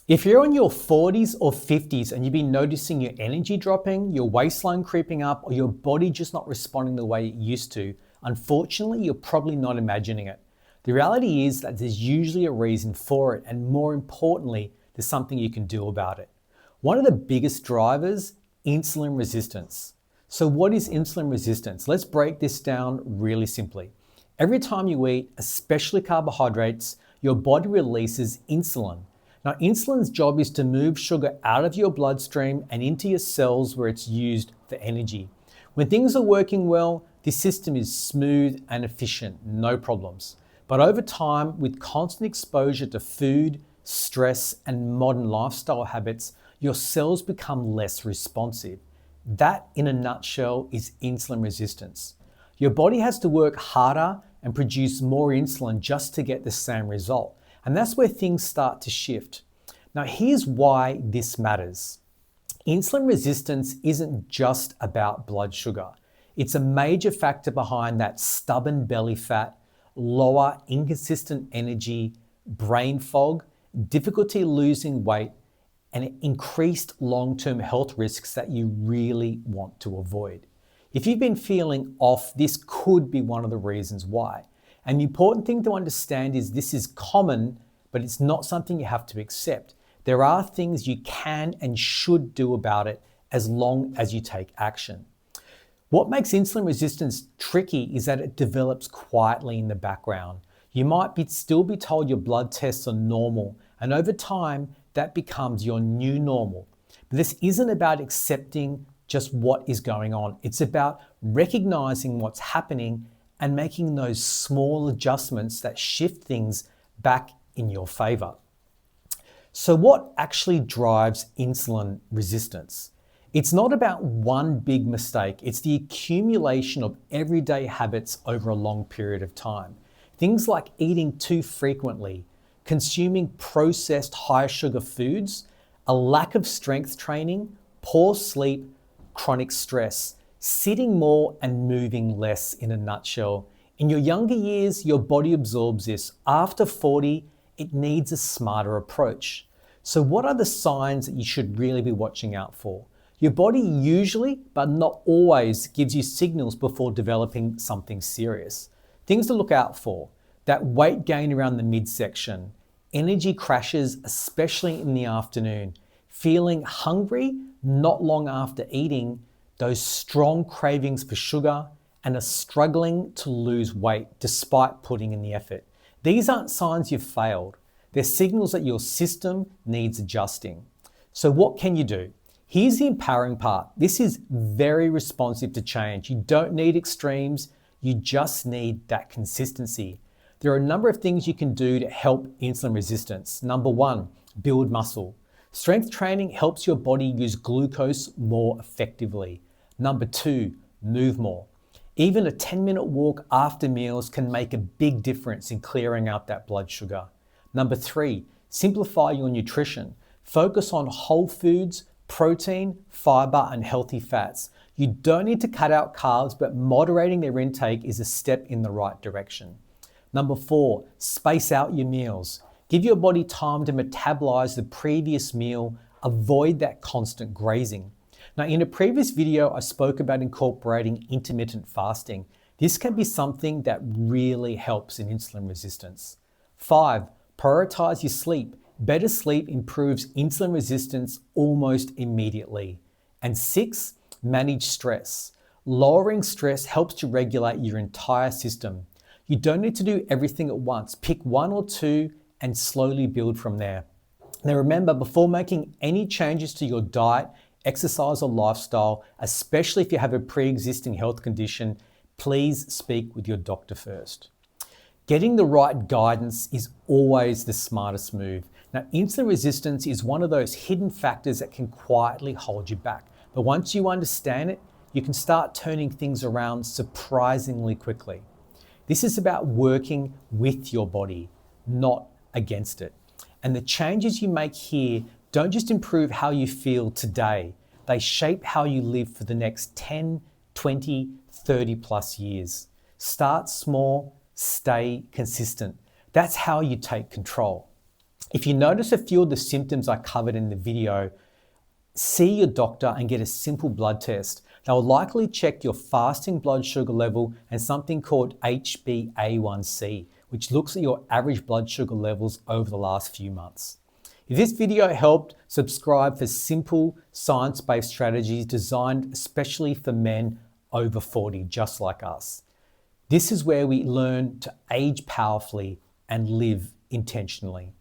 If you're in your 40s or 50s and you've been noticing your energy dropping, your waistline creeping up, or your body just not responding the way it used to, unfortunately, you're probably not imagining it. The reality is that there's usually a reason for it, and more importantly, there's something you can do about it. One of the biggest drivers, insulin resistance. So what is insulin resistance? Let's break this down really simply. Every time you eat, especially carbohydrates, your body releases insulin. Now, insulin's job is to move sugar out of your bloodstream and into your cells where it's used for energy. When things are working well, this system is smooth and efficient, no problems. But over time, with constant exposure to food, stress, and modern lifestyle habits, your cells become less responsive. That, in a nutshell, is insulin resistance. Your body has to work harder and produce more insulin just to get the same result. And that's where things start to shift. Now, here's why this matters. Insulin resistance isn't just about blood sugar. It's a major factor behind that stubborn belly fat, lower inconsistent energy, brain fog, difficulty losing weight, and increased long-term health risks that you really want to avoid. If you've been feeling off, this could be one of the reasons why. And the important thing to understand is this is common, but it's not something you have to accept. There are things you can and should do about it as long as you take action. What makes insulin resistance tricky is that it develops quietly in the background. You might still be told your blood tests are normal, and over time, that becomes your new normal. But this isn't about accepting just what is going on. It's about recognizing what's happening and making those small adjustments that shift things back in your favor. So what actually drives insulin resistance? It's not about one big mistake. It's the accumulation of everyday habits over a long period of time. Things like eating too frequently, consuming processed high sugar foods, a lack of strength training, poor sleep, chronic stress, sitting more and moving less, in a nutshell. In your younger years, your body absorbs this. After 40, it needs a smarter approach. So what are the signs that you should really be watching out for? Your body usually, but not always, gives you signals before developing something serious. Things to look out for: that weight gain around the midsection, energy crashes, especially in the afternoon, feeling hungry not long after eating, those strong cravings for sugar, and are struggling to lose weight despite putting in the effort. These aren't signs you've failed. They're signals that your system needs adjusting. So what can you do? Here's the empowering part. This is very responsive to change. You don't need extremes. You just need that consistency. There are a number of things you can do to help insulin resistance. Number one, build muscle. Strength training helps your body use glucose more effectively. Number two, move more. Even a 10-minute walk after meals can make a big difference in clearing out that blood sugar. Number three, simplify your nutrition. Focus on whole foods, protein, fiber, and healthy fats. You don't need to cut out carbs, but moderating their intake is a step in the right direction. Number four, space out your meals. Give your body time to metabolize the previous meal. Avoid that constant grazing. Now, in a previous video, I spoke about incorporating intermittent fasting. This can be something that really helps in insulin resistance. 5, prioritize your sleep. Better sleep improves insulin resistance almost immediately. And 6, manage stress. Lowering stress helps to regulate your entire system. You don't need to do everything at once. Pick one or two and slowly build from there. Now remember, before making any changes to your diet, exercise, or lifestyle, especially if you have a pre-existing health condition, please speak with your doctor first. Getting the right guidance is always the smartest move. Now, insulin resistance is one of those hidden factors that can quietly hold you back. But once you understand it, you can start turning things around surprisingly quickly. This is about working with your body, not against it. And the changes you make here don't just improve how you feel today, they shape how you live for the next 10, 20, 30 plus years. Start small, stay consistent. That's how you take control. If you notice a few of the symptoms I covered in the video, see your doctor and get a simple blood test. They'll likely check your fasting blood sugar level and something called HbA1c, which looks at your average blood sugar levels over the last few months. If this video helped, subscribe for simple science-based strategies designed especially for men over 40, just like us. This is where we learn to age powerfully and live intentionally.